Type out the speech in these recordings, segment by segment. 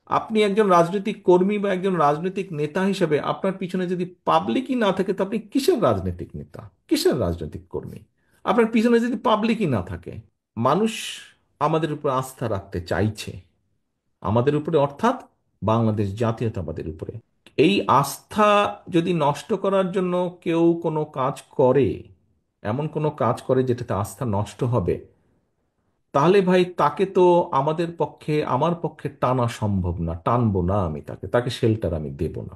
আপনি একজন রাজনৈতিক কর্মী বা একজন রাজনৈতিক নেতা হিসেবে আপনার পিছনে যদি পাবলিকই না থাকে, তো আপনি কিসের রাজনৈতিক নেতা, কিসের রাজনৈতিক কর্মী? আপনার পিছনে যদি পাবলিকই না থাকে। মানুষ আমাদের উপর আস্থা রাখতে চাইছে, আমাদের উপরে অর্থাৎ বাংলাদেশ জাতীয়তাবাদের উপরে। এই আস্থা যদি নষ্ট করার জন্য কেউ কোনো কাজ করে, এমন কোনো কাজ করে যেটাতে আস্থা নষ্ট হবে, তাহলে ভাই তাকে তো আমাদের পক্ষে, আমার পক্ষে টানা সম্ভব না, টানবো না আমি তাকে, তাকে শেল্টার আমি দেব না।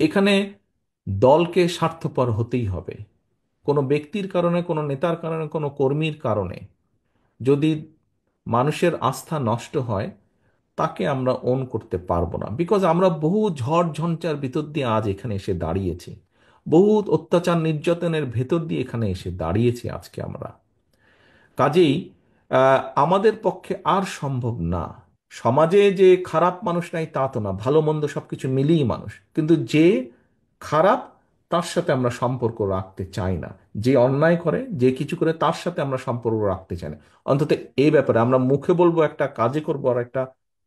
এখানে দলকে স্বার্থপর হতেই হবে। কোনো ব্যক্তির কারণে, কোনো নেতার কারণে, কোনো কর্মীর কারণে যদি মানুষের আস্থা নষ্ট হয়, তাকে আমরা ওন করতে পারবো না। বিকজ আমরা বহু ঝড় ঝঞ্ঝার ভিতর দিয়ে আজ এখানে এসে দাঁড়িয়েছি, বহু অত্যাচার নির্যাতনের ভেতর দিয়ে এখানে এসে দাঁড়িয়েছি আজকে আমরা। কাজেই আমাদের পক্ষে আর সম্ভব না। সমাজে যে খারাপ মানুষ নাই তা তো না, ভালো মন্দ সবকিছু মিলিয়ে মানুষ, কিন্তু যে খারাপ তার সাথে আমরা সম্পর্ক রাখতে চাই না। যে অন্যায় করে, যে কিছু করে, তার সাথে আমরা সম্পর্ক রাখতে চাই না। অন্তত এই ব্যাপারে আমরা মুখে বলবো একটা, কাজে করবো আর একটা,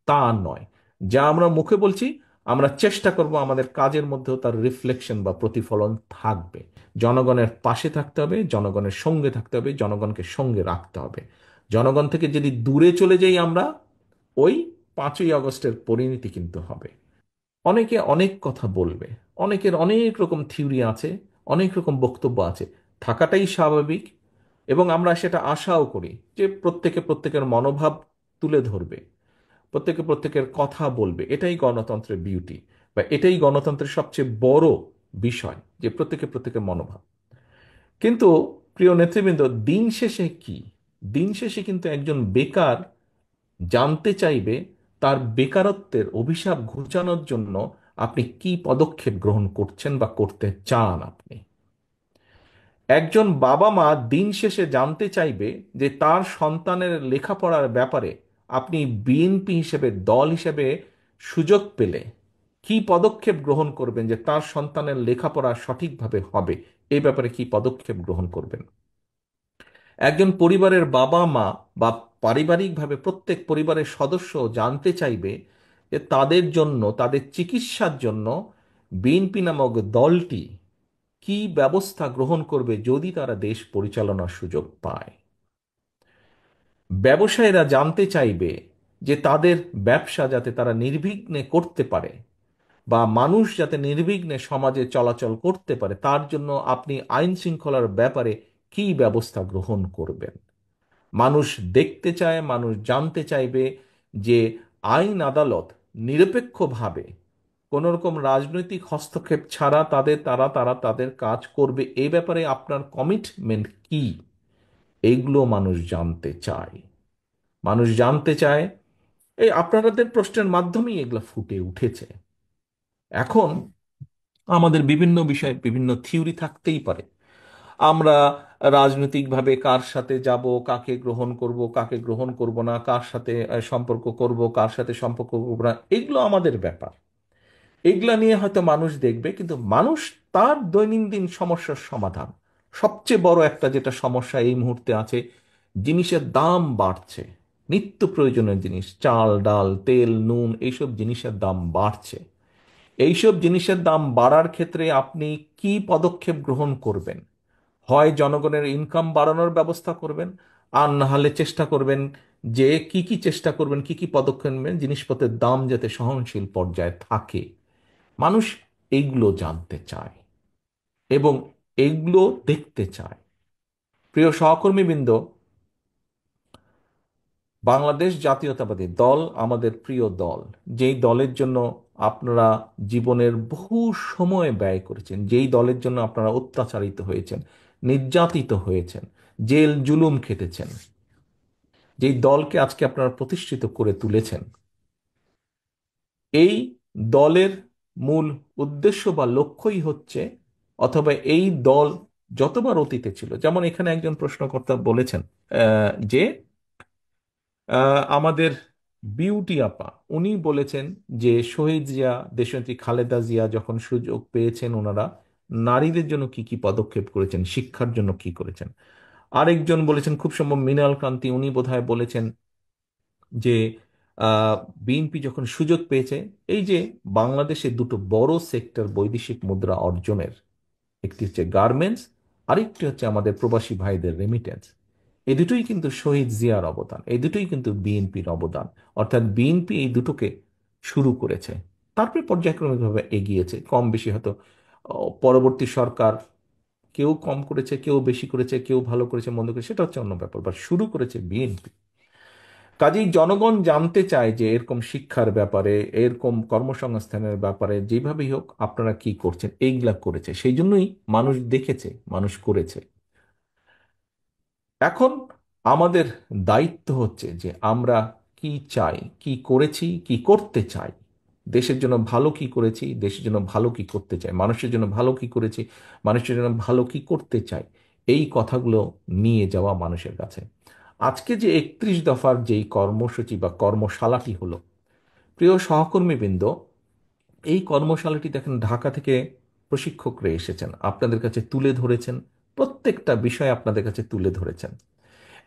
তা নয়। যা আমরা মুখে বলছি, আমরা চেষ্টা করব আমাদের কাজের মধ্যেও তার রিফ্লেকশন বা প্রতিফলন থাকবে। জনগণের পাশে থাকতে হবে, জনগণের সঙ্গে থাকতে হবে, জনগণকে সঙ্গে রাখতে হবে। জনগণ থেকে যদি দূরে চলে যাই আমরা, ওই 5ই আগস্টের পরিণতি কিন্তু হবে। অনেকে অনেক কথা বলবে, অনেকের অনেক রকম থিওরি আছে, অনেক রকম বক্তব্য আছে, থাকাটাই স্বাভাবিক। এবং আমরা সেটা আশাও করি যে প্রত্যেকে প্রত্যেকের মনোভাব তুলে ধরবে, প্রত্যেকে প্রত্যেকের কথা বলবে। এটাই গণতন্ত্রের বিউটি, বা এটাই গণতন্ত্রের সবচেয়ে বড় বিষয়, যে প্রত্যেকে প্রত্যেকের মনোভাব। কিন্তু প্রিয় নেতৃবৃন্দ, দিন শেষে কি? দিন শেষে কিন্তু একজন বেকার জানতে চাইবে তার বেকারত্বের অভিশাপ ঘুচানোর জন্য আপনি কি পদক্ষেপ গ্রহণ করছেন বা করতে চান আপনি। একজন বাবা মা দিন শেষে জানতে চাইবে যে তার সন্তানের লেখাপড়ার ব্যাপারে আপনি বিএনপি হিসেবে, দল হিসেবে সুযোগ পেলে কি পদক্ষেপ গ্রহণ করবেন, যে তার সন্তানের লেখাপড়া সঠিকভাবে হবে, এই ব্যাপারে কি পদক্ষেপ গ্রহণ করবেন। একজন পরিবারের বাবা মা বা পারিবারিকভাবে প্রত্যেক পরিবারের সদস্য জানতে চাইবে যে তাদের জন্য, তাদের চিকিৎসার জন্য বিএনপি নামক দলটি কি ব্যবস্থা গ্রহণ করবে যদি তারা দেশ পরিচালনার সুযোগ পায়। ব্যবসায়ীরা জানতে চাইবে যে তাদের ব্যবসা যাতে তারা নির্বিঘ্নে করতে পারে, বা মানুষ যাতে নির্বিঘ্নে সমাজে চলাচল করতে পারে, তার জন্য আপনি আইন শৃঙ্খলার ব্যাপারে কি ব্যবস্থা গ্রহণ করবেন। মানুষ দেখতে চায়, মানুষ জানতে চাইবে যে আইন আদালত নিরপেক্ষভাবে কোন রকম রাজনৈতিক হস্তক্ষেপ ছাড়া তারা তাদের কাজ করবে। এই ব্যাপারে আপনার কমিটমেন্ট কি? এইগুলো মানুষ জানতে চায়। মানুষ জানতে চায়। এই আপনাদের প্রশ্নের মাধ্যমেই এগুলো ফুটে উঠেছে। এখন আমাদের বিভিন্ন বিষয়ে বিভিন্ন থিওরি থাকতেই পারে। আমরা রাজনৈতিকভাবে কার সাথে যাব, কাকে গ্রহণ করব, কাকে গ্রহণ করব না, কার সাথে সম্পর্ক করব, কার সাথে সম্পর্ক করব না, এগুলো আমাদের ব্যাপার। এগুলা নিয়ে হয়তো মানুষ দেখবে, কিন্তু মানুষ তার দৈনন্দিন সমস্যার সমাধান, সবচেয়ে বড় একটা যেটা সমস্যা এই মুহূর্তে আছে, জিনিসের দাম বাড়ছে। নিত্য প্রয়োজনীয় জিনিস, চাল ডাল তেল নুন, এইসব জিনিসের দাম বাড়ছে। এইসব জিনিসের দাম বাড়ার ক্ষেত্রে আপনি কি পদক্ষেপ গ্রহণ করবেন? হয় জনগণের ইনকাম বাড়ানোর ব্যবস্থা করবেন, আর না হলে চেষ্টা করবেন যে কি কি চেষ্টা করবেন, কি কি পদক্ষেপ নেবেন জিনিসপত্রের দাম যাতে সহনশীল পর্যায়ে থাকে। মানুষ এইগুলো জানতে চায় এবং এইগুলো দেখতে চায়। প্রিয় সহকর্মীবৃন্দ, বাংলাদেশ জাতীয়তাবাদী দল আমাদের প্রিয় দল, যেই দলের জন্য আপনারা জীবনের বহু সময় ব্যয় করেছেন, যেই দলের জন্য আপনারা অত্যাচারিত হয়েছেন, নির্যাতিত হয়েছেন, জেল জুলুম খেটেছেন, যেই দলকে আজকে আপনারা প্রতিষ্ঠিত করে তুলেছেন, এই দলের মূল উদ্দেশ্য বা লক্ষ্যই হচ্ছে, অথবা এই দল যতবার অতীতে ছিল, যেমন এখানে একজন প্রশ্নকর্তা বলেছেন যে আমাদের বিউটি আপা, উনি বলেছেন যে শহীদ জিয়া, দেশনেত্রী খালেদা জিয়া যখন সুযোগ পেয়েছেন, ওনারা নারীদের জন্য কি কি পদক্ষেপ করেছেন, শিক্ষার জন্য কি করেছেন। আরেকজন বলেছেন, খুব সম্ভব মৃণাল ক্রান্তি, উনি বোধহয় বলেছেন যে বিএনপি যখন সুযোগ পেয়েছে, এই যে বাংলাদেশে দুটো বড় সেক্টর বৈদেশিক মুদ্রা অর্জনের, একটি হচ্ছে গার্মেন্টস, আরেকটি হচ্ছে আমাদের প্রবাসী ভাইদের রেমিটেন্স, এই দুটোই কিন্তু শহীদ জিয়ার অবদান, এই দুটোই কিন্তু বিএনপির অবদান। অর্থাৎ বিএনপি এই দুটোকে শুরু করেছে, তারপরে পর্যায়ক্রমিকভাবে এগিয়েছে, কম বেশি হয়তো পরবর্তী সরকার কেউ কম করেছে, কেউ বেশি করেছে, কেউ ভালো করেছে, মন্দ করেছে, সেটা হচ্ছে অন্য ব্যাপার, বা শুরু করেছে বিএনপি। কাজেই জনগণ জানতে চায় যে এরকম শিক্ষার ব্যাপারে, এরকম কর্মসংস্থানের ব্যাপারে যেভাবেই হোক আপনারা কি করছেন, এইগুলা করেছে, সেই জন্যই মানুষ দেখেছে, মানুষ করেছে। এখন আমাদের দায়িত্ব হচ্ছে যে আমরা কি চাই, কি করেছি, কি করতে চাই, দেশের জন্য ভালো কি করেছি, দেশের জন্য ভালো কি করতে চাই, মানুষের জন্য ভালো কি করেছি, মানুষের জন্য ভালো কি করতে চাই, এই কথাগুলো নিয়ে যাওয়া মানুষের কাছে। আজকে যে 31 দফার যেই কর্মসূচি বা কর্মশালাটি হলো, প্রিয় সহকর্মীবৃন্দ, এই কর্মশালাটি দেখেন ঢাকা থেকে প্রশিক্ষকরা এসেছেন, আপনাদের কাছে তুলে ধরেছেন, প্রত্যেকটা বিষয় আপনাদের কাছে তুলে ধরেছেন।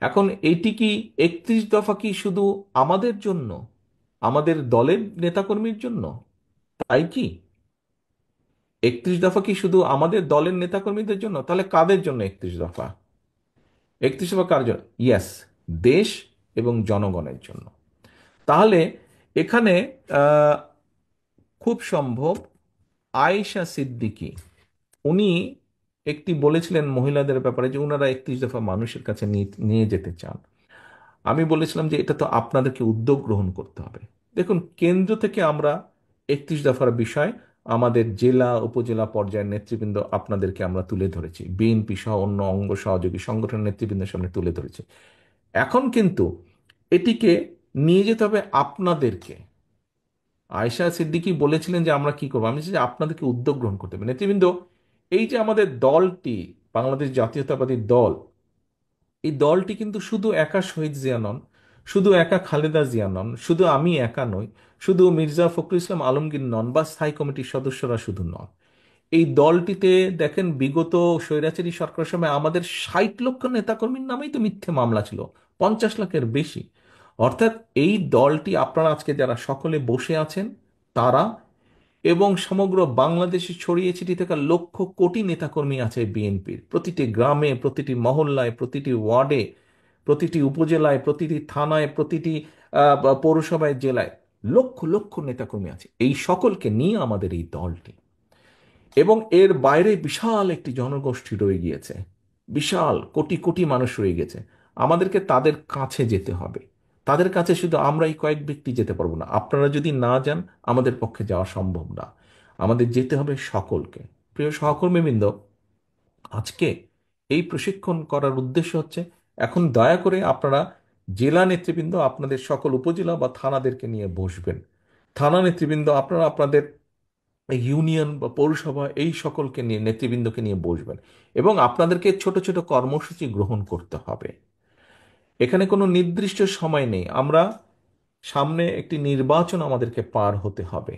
এখন এইটি কি 31 দফা কি শুধু আমাদের জন্য, আমাদের দলের নেতাকর্মীর জন্য, তাই কি? 31 দফা কি শুধু আমাদের দলের নেতাকর্মীদের জন্য? তাহলে কাদের জন্য 31 দফা? 31 দফা কার জন্য? ইয়েস, দেশ এবং জনগণের জন্য। তাহলে এখানে আহ, খুব সম্ভব আয়েশা সিদ্দিকী, উনি একটি বলেছিলেন মহিলাদের ব্যাপারে যে ওনারা 31 দফা মানুষের কাছে নিয়ে নিয়ে যেতে চান। আমি বলেছিলাম যে এটা তো আপনাদেরকে উদ্যোগ গ্রহণ করতে হবে। দেখুন, কেন্দ্র থেকে আমরা 31 দফার বিষয় আমাদের জেলা উপজেলা পর্যায়ের নেতৃবৃন্দ আপনাদেরকে আমরা তুলে ধরেছি, বিএনপি সহ অন্য অঙ্গ সহযোগী সংগঠনের নেতৃবৃন্দের সামনে তুলে ধরেছি। এখন কিন্তু এটিকে নিয়ে যেতে হবে আপনাদেরকে। আয়েশা সিদ্দিকী বলেছিলেন যে আমরা কি করবো, আমি বলছি যে আপনাদেরকে উদ্যোগ গ্রহণ করতে হবে। নেতৃবৃন্দ, এই যে আমাদের দলটি, বাংলাদেশ জাতীয়তাবাদী দল, এই দলটি কিন্তু শুধু একা শহীদ জিয়া নন, শুধু একা খালেদা জিয়া নন, শুধু আমি একা নই, শুধু মির্জা ফখরুল ইসলাম আলমগীর নন, বা স্থায়ী কমিটির সদস্যরা শুধু নন। এই দলটিতে দেখেন বিগত স্বৈরাচারী সরকারের সময় আমাদের 60 লক্ষ নেতাকর্মীর নামেই তো মিথ্যে মামলা ছিল, 50 লাখের বেশি। অর্থাৎ এই দলটি, আপনারা আজকে যারা সকলে বসে আছেন তারা, এবং সমগ্র বাংলাদেশে ছড়িয়ে ছিটিয়ে থাকা লক্ষ কোটি নেতাকর্মী আছে বিএনপির, প্রতিটি গ্রামে, প্রতিটি মহল্লায়, প্রতিটি ওয়ার্ডে, প্রতিটি উপজেলায়, প্রতিটি থানায়, প্রতিটি পৌরসভায়, জেলায় লক্ষ লক্ষ নেতাকর্মী আছে। এই সকলকে নিয়ে আমাদের এই দলটি, এবং এর বাইরে বিশাল একটি জনগোষ্ঠী রয়ে গিয়েছে, বিশাল কোটি কোটি মানুষ রয়ে গেছে। আমাদেরকে তাদের কাছে যেতে হবে। তাদের কাছে শুধু আমরা এই কয়েক ব্যক্তি যেতে পারবো না, আপনারা যদি না যান আমাদের পক্ষে যাওয়া সম্ভব না। আমাদের যেতে হবে সকলকে। প্রিয় সহকর্মীবৃন্দ, আজকে এই প্রশিক্ষণ করার উদ্দেশ্য হচ্ছে, এখন দয়া করে আপনারা জেলা নেতৃবৃন্দ আপনাদের সকল উপজেলা বা থানাদেরকে নিয়ে বসবেন, থানা নেতৃবৃন্দ আপনারা আপনাদের ইউনিয়ন বা পৌরসভা, এই সকলকে নিয়ে, নেতৃবৃন্দকে নিয়ে বসবেন, এবং আপনাদেরকে ছোট ছোট কর্মসূচি গ্রহণ করতে হবে। এখানে কোনো নির্দিষ্ট সময় নেই, আমরা সামনে একটি নির্বাচন আমাদেরকে পার হতে হবে।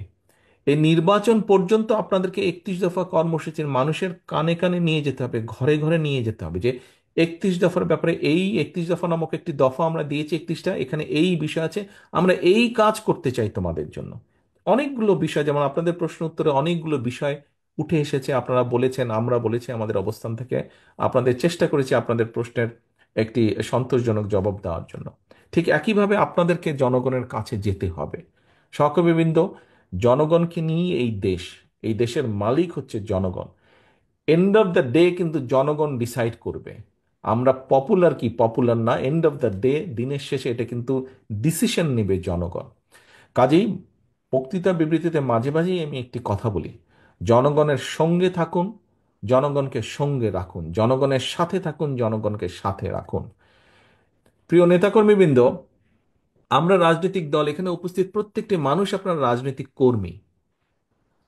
এই নির্বাচন পর্যন্ত আপনাদেরকে 31 দফা কর্মসূচির মানুষের কানে কানে নিয়ে যেতে হবে, ঘরে ঘরে নিয়ে যেতে হবে, যে 31 দফার ব্যাপারে, এই 31 দফা নামক একটি দফা আমরা দিয়েছি, 31টা, এখানে এই বিষয় আছে, আমরা এই কাজ করতে চাই তোমাদের জন্য। অনেকগুলো বিষয়, যেমন আপনাদের প্রশ্ন উত্তরে অনেকগুলো বিষয় উঠে এসেছে, আপনারা বলেছেন, আমরা বলেছি, আমাদের অবস্থান থেকে আপনাদের চেষ্টা করেছি আপনাদের প্রশ্নের একটি সন্তোষজনক জবাব দেওয়ার জন্য। ঠিক একইভাবে আপনাদেরকে জনগণের কাছে যেতে হবে। সহকর্মীবৃন্দ, জনগণকে নিয়ে এই দেশ, এই দেশের মালিক হচ্ছে জনগণ। এন্ড অফ দ্য ডে কিন্তু জনগণ ডিসাইড করবে আমরা পপুলার কি পপুলার না। এন্ড অফ দ্য ডে, দিনের শেষে এটা কিন্তু ডিসিশন নেবে জনগণ। কাজেই বক্তৃতা বিবৃতিতে মাঝে মাঝেই আমি একটি কথা বলি, জনগণের সঙ্গে থাকুন, জনগণকে সঙ্গে রাখুন, জনগণের সাথে থাকুন, জনগণকে সাথে রাখুন। প্রিয় নেতাকর্মীবৃন্দ, আমরা রাজনৈতিক দল, এখানে উপস্থিত প্রত্যেকটি মানুষ আপনার রাজনৈতিক কর্মী।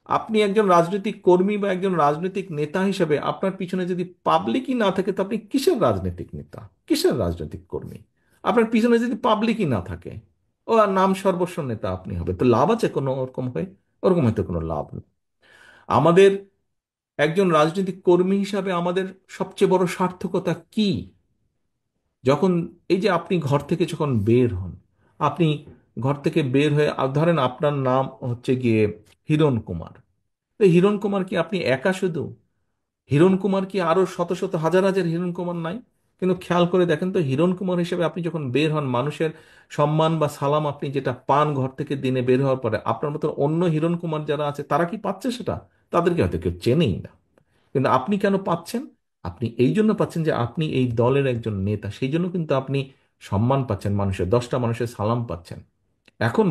আপনি একজন রাজনৈতিক কর্মী বা একজন রাজনৈতিক নেতা হিসেবে আপনার পিছনে যদি পাবলিকই না থাকে, তো আপনি কিসের রাজনৈতিক নেতা, কিসের রাজনৈতিক কর্মী? আপনার পিছনে যদি পাবলিকই না থাকে, ও আর নাম সর্বস্ব নেতা আপনি হবে, তো লাভ আছে কোনো ওরকম হয়ে? ওরকম হয়তো কোনো লাভ নেই। আমাদের একজন রাজনৈতিক কর্মী হিসাবে আমাদের সবচেয়ে বড় সার্থকতা কি? যখন এই যে আপনি ঘর থেকে যখন বের হন, আপনি ঘর থেকে বের হয়ে ধরেন আপনার নাম হচ্ছে গিয়ে হিরণ কুমার। তো হিরণ কুমার কি আপনি একা শুধু? হিরণ কুমার কি আরো শত শত হাজার হাজার হিরণ কুমার নাই? কিন্তু খেয়াল করে দেখেন তো, হিরণ কুমার হিসেবে আপনি যখন বের হন, মানুষের সম্মান বা সালাম আপনি যেটা পান ঘর থেকে দিনে বের হওয়ার পরে, আপনার মতো অন্য হিরণ কুমার যারা আছে তারা কি পাচ্ছে সেটা? তাদেরকে হয়তো কেউ চেনেই না। কিন্তু আপনি কেন পাচ্ছেন? আপনি এই জন্য পাচ্ছেন যে আপনি এই দলের একজন নেতা, সেই জন্য কিন্তু আপনি সম্মান পাচ্ছেন, মানুষের 10টা মানুষের সালাম পাচ্ছেন। এখন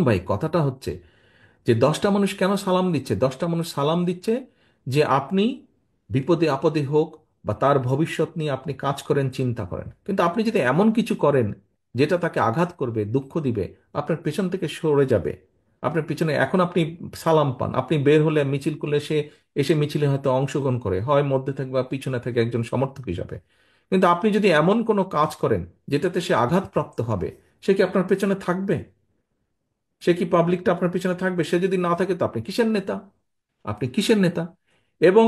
ভাই, কথাটা হচ্ছে যে 10টা মানুষ কেন সালাম দিচ্ছে? 10টা মানুষ সালাম দিচ্ছে যে আপনি বিপদে আপদে হোক বা তার ভবিষ্যৎ নিয়ে আপনি কাজ করেন, চিন্তা করেন। কিন্তু আপনি যদি এমন কিছু করেন যেটা তাকে আঘাত করবে, দুঃখ দিবে, আপনার পেছন থেকে সরে যাবে, আপনার পিছনে এখন আপনি সালাম পান, আপনি বের হলে মিছিল করলে সে এসে মিছিলে হয়তো অংশগ্রহণ করে, হয় মধ্যে থেকে বা পিছনে থেকে একজন সমর্থক হিসাবে। কিন্তু আপনি যদি এমন কোনো কাজ করেন যেটাতে সে আঘাতপ্রাপ্ত হবে, সে কি আপনার পেছনে থাকবে? সে কি পাবলিকটা আপনার পিছনে থাকবে? সে যদি না থাকে তো আপনি কিসের নেতা? আপনি কিসের নেতা? এবং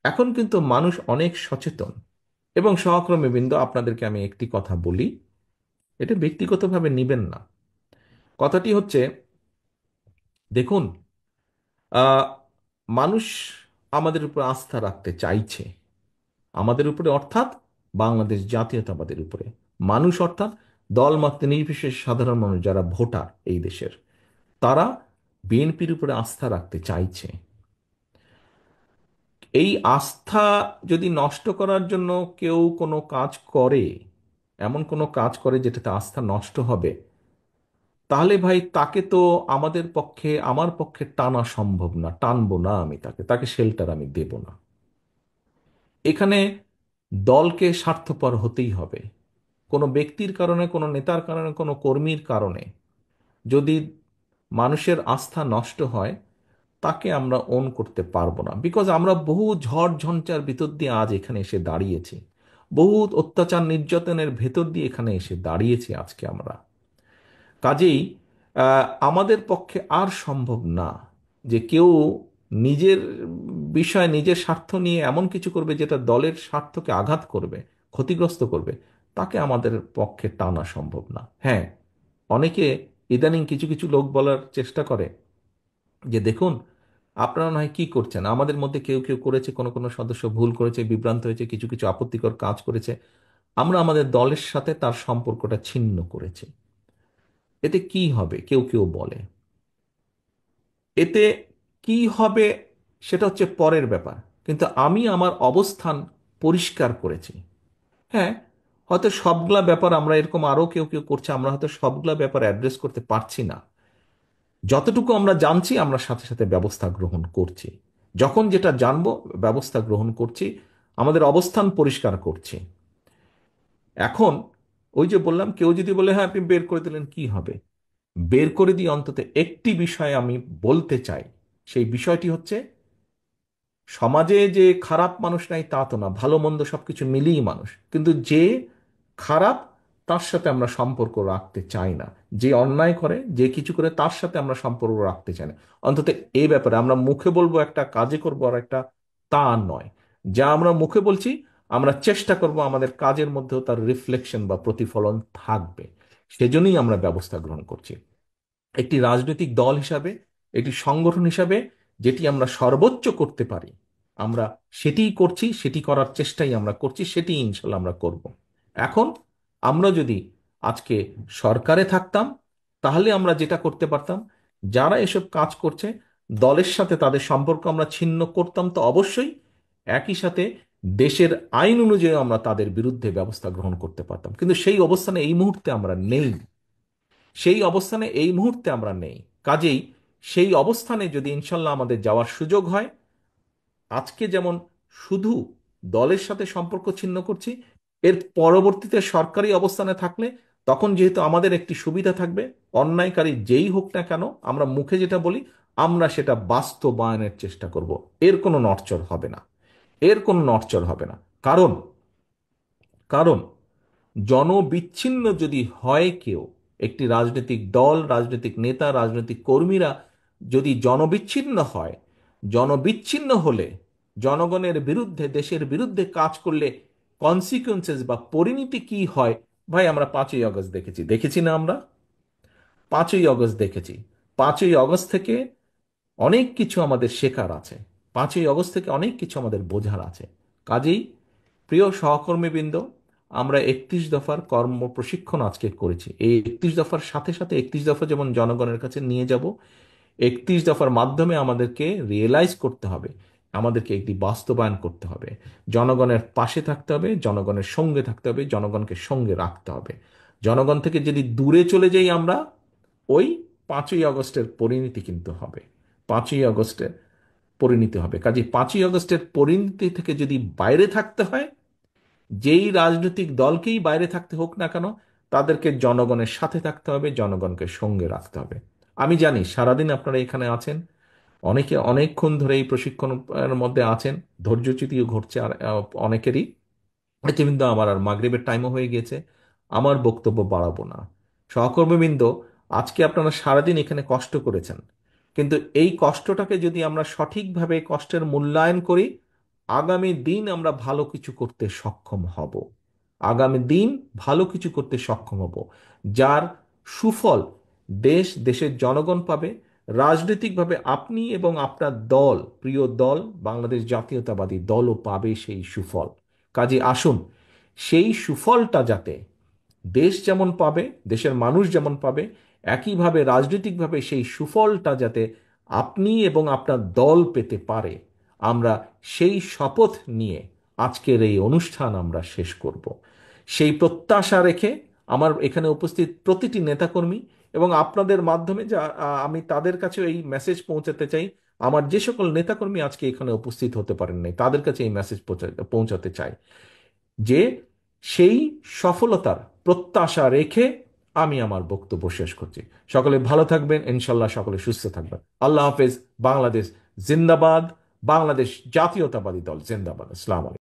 এখন কিন্তু মানুষ অনেক সচেতন। এবং সহকর্মী বৃন্দ, আপনাদেরকে আমি একটি কথা বলি, এটা ব্যক্তিগতভাবে নিবেন না। কথাটি হচ্ছে, দেখুন, আহ, মানুষ আমাদের উপর আস্থা রাখতে চাইছে, আমাদের উপরে অর্থাৎ বাংলাদেশ জাতীয়তাবাদের উপরে। মানুষ অর্থাৎ দলমত নির্বিশেষে সাধারণ মানুষ যারা ভোটার এই দেশের, তারা বিএনপির উপরে আস্থা রাখতে চাইছে। এই আস্থা যদি নষ্ট করার জন্য কেউ কোনো কাজ করে, এমন কোনো কাজ করে যেটাতে আস্থা নষ্ট হবে, তাহলে ভাই তাকে তো আমাদের পক্ষে, আমার পক্ষে টানা সম্ভব না, টানবো না আমি তাকে, শেল্টার আমি দেব না। এখানে দলকে স্বার্থপর হতেই হবে। কোনো ব্যক্তির কারণে, কোনো নেতার কারণে, কোনো কর্মীর কারণে যদি মানুষের আস্থা নষ্ট হয়, তাকে আমরা ওন করতে পারবো না। বিকজ আমরা বহু ঝড় ঝঞ্ঝার ভিতর দিয়ে আজ এখানে এসে দাঁড়িয়েছি, বহু অত্যাচার নির্যাতনের ভেতর দিয়ে এখানে এসে দাঁড়িয়েছি আজকে আমরা। কাজেই আমাদের পক্ষে আর সম্ভব না যে কেউ নিজের বিষয়, নিজের স্বার্থ নিয়ে এমন কিছু করবে যেটা দলের স্বার্থকে আঘাত করবে, ক্ষতিগ্রস্ত করবে। তাকে আমাদের পক্ষে টানা সম্ভব না। হ্যাঁ, অনেকে ইদানিং কিছু কিছু লোক বলার চেষ্টা করে যে দেখুন, আপনারা নয় কি করছেন, আমাদের মধ্যে কেউ কেউ করেছে, কোনো কোনো সদস্য ভুল করেছে, বিভ্রান্ত হয়েছে, কিছু কিছু আপত্তিকর কাজ করেছে, আমরা আমাদের দলের সাথে তার সম্পর্কটা ছিন্ন করেছি। এতে কি হবে কেউ কেউ বলে, এতে কি হবে সেটা হচ্ছে পরের ব্যাপার। কিন্তু আমি আমার অবস্থান পরিষ্কার করেছি। হ্যাঁ, হয়তো সবগুলা ব্যাপার আমরা এরকম আরো কেউ কেউ করছে, আমরা হয়তো সবগুলা ব্যাপার অ্যাড্রেস করতে পারছি না। যতটুকু আমরা জানছি আমরা সাথে সাথে ব্যবস্থা গ্রহণ করছি, যখন যেটা জানবো ব্যবস্থা গ্রহণ করছি, আমাদের অবস্থান পরিষ্কার করছি। এখন ওই যে বললাম, কেউ যদি বলে হ্যাঁ আপনি বের করে দিলেন কি হবে, বের করে দিয়ে অন্তত একটি বিষয় আমি বলতে চাই। সেই বিষয়টি হচ্ছে, সমাজে যে খারাপ মানুষ নাই তা তো না, ভালো মন্দ সবকিছু মিলিয়ে মানুষ, কিন্তু যে খারাপ তার সাথে আমরা সম্পর্ক রাখতে চাই না। যে অন্যায় করে, যে কিছু করে, তার সাথে আমরা সম্পর্ক রাখতে চাই না। অন্তত এই ব্যাপারে আমরা মুখে বলবো একটা, কাজে করবো আর একটা, তা নয়। যা আমরা মুখে বলছি, আমরা চেষ্টা করব আমাদের কাজের মধ্যেও তার রিফ্লেকশন বা প্রতিফলন থাকবে। সেজন্যই আমরা ব্যবস্থা গ্রহণ করছি। একটি রাজনৈতিক দল হিসাবে, একটি সংগঠন হিসাবে যেটি আমরা সর্বোচ্চ করতে পারি, আমরা সেটিই করছি, সেটি করার চেষ্টাই আমরা করছি, সেটি ইনশাল্লাহ আমরা করব। এখন আমরা যদি আজকে সরকারে থাকতাম, তাহলে আমরা যেটা করতে পারতাম, যারা এসব কাজ করছে দলের সাথে তাদের সম্পর্ক আমরা ছিন্ন করতাম তো অবশ্যই, একই সাথে দেশের আইন অনুযায়ী আমরা তাদের বিরুদ্ধে ব্যবস্থা গ্রহণ করতে পারতাম। কিন্তু সেই অবস্থানে এই মুহূর্তে আমরা নেই, সেই অবস্থানে এই মুহূর্তে আমরা নেই। কাজেই সেই অবস্থানে যদি ইনশাল্লাহ আমাদের যাওয়ার সুযোগ হয়, আজকে যেমন শুধু দলের সাথে সম্পর্ক ছিন্ন করছি, এর পরবর্তীতে সরকারি অবস্থানে থাকলে তখন যেহেতু আমাদের একটি সুবিধা থাকবে, অন্যায়কারী যেই হোক না কেন, আমরা মুখে যেটা বলি আমরা সেটা বাস্তবায়নের চেষ্টা করব। এর কোনো নড়চড় হবে না, এর কোনো নড়চড় হবে না। কারণ কারণ জনবিচ্ছিন্ন যদি হয় কেউ, একটি রাজনৈতিক দল, রাজনৈতিক নেতা, রাজনৈতিক কর্মীরা যদি জনবিচ্ছিন্ন হয়, জনবিচ্ছিন্ন হলে, জনগণের বিরুদ্ধে, দেশের বিরুদ্ধে কাজ করলে কনসিকুয়েন্সেস বা পরিণতি কি হয়, ভাই আমরা 5ই আগস্ট দেখেছি, দেখেছি না আমরা? 5ই আগস্ট দেখেছি। 5ই আগস্ট থেকে অনেক কিছু আমাদের শেখার আছে। 5ই আগস্ট থেকে অনেক কিছু আমাদের বোঝার আছে। কাজেই প্রিয় সহকর্মীবৃন্দ, আমরা 31 দফার কর্ম প্রশিক্ষণ আজকে করেছি। এই 31 দফার সাথে সাথে 31 দফা যেমন জনগণের কাছে নিয়ে যাব, 31 দফার মাধ্যমে আমাদেরকে রিয়েলাইজ করতে হবে, আমাদেরকে একটি বাস্তবায়ন করতে হবে। জনগণের পাশে থাকতে হবে, জনগণের সঙ্গে থাকতে হবে, জনগণকে সঙ্গে রাখতে হবে। জনগণ থেকে যদি দূরে চলে যাই আমরা, ওই 5ই আগস্টের পরিণতি কিন্তু হবে। 5ই আগস্টের পরিণতি হবে। কাজে 5ই আগস্টের পরিণতি থেকে যদি বাইরে থাকতে হয়, যেই রাজনৈতিক দলকেই বাইরে থাকতে হোক না কেন, তাদেরকে জনগণের সাথে থাকতে হবে, জনগণকে সঙ্গে রাখতে হবে। আমি জানি সারাদিন আপনারা এখানে আছেন, অনেকে অনেকক্ষণ ধরে এই প্রশিক্ষণের মধ্যে আছেন, ধৈর্যচ্যুতিও ঘটছে আর অনেকেরই। কিন্তু আমার আর মাগরিবের টাইমও হয়ে গিয়েছে, আমার বক্তব্য বাড়াবো না। সহকর্মীবৃন্দ, আজকে আপনারা সারাদিন এখানে কষ্ট করেছেন, কিন্তু এই কষ্টটাকে যদি আমরা সঠিকভাবে কষ্টের মূল্যায়ন করি, আগামী দিন আমরা ভালো কিছু করতে সক্ষম হব। আগামী দিন ভালো কিছু করতে সক্ষম হব, যার সুফল দেশ, দেশের জনগণ পাবে। রাজনৈতিকভাবে আপনি এবং আপনার দল, প্রিয় দল বাংলাদেশ জাতীয়তাবাদী দলও পাবে সেই সুফল। কাজে আসুন, সেই সুফলটা যাতে দেশ যেমন পাবে, দেশের মানুষ যেমন পাবে, একইভাবে রাজনৈতিকভাবে সেই সুফলটা যাতে আপনি এবং আপনার দল পেতে পারে, আমরা সেই শপথ নিয়ে আজকের এই অনুষ্ঠান আমরা শেষ করব। সেই প্রত্যাশা রেখে আমার এখানে উপস্থিত প্রতিটি নেতাকর্মী এবং আপনাদের মাধ্যমে যা আমি তাদের কাছে এই মেসেজ পৌঁছাতে চাই। আমার যে সকল নেতাকর্মী আজকে এখানে উপস্থিত হতে পারেন নাই, তাদের কাছে এই মেসেজ পৌঁছাতে চাই যে সেই সফলতার প্রত্যাশা রেখে আমি আমার বক্তব্য শেষ করছি। সকলে ভালো থাকবেন, ইনশাল্লাহ সকলে সুস্থ থাকবেন। আল্লাহ হাফেজ। বাংলাদেশ জিন্দাবাদ। বাংলাদেশ জাতীয়তাবাদী দল জিন্দাবাদ। আসসালামু আলাইকুম।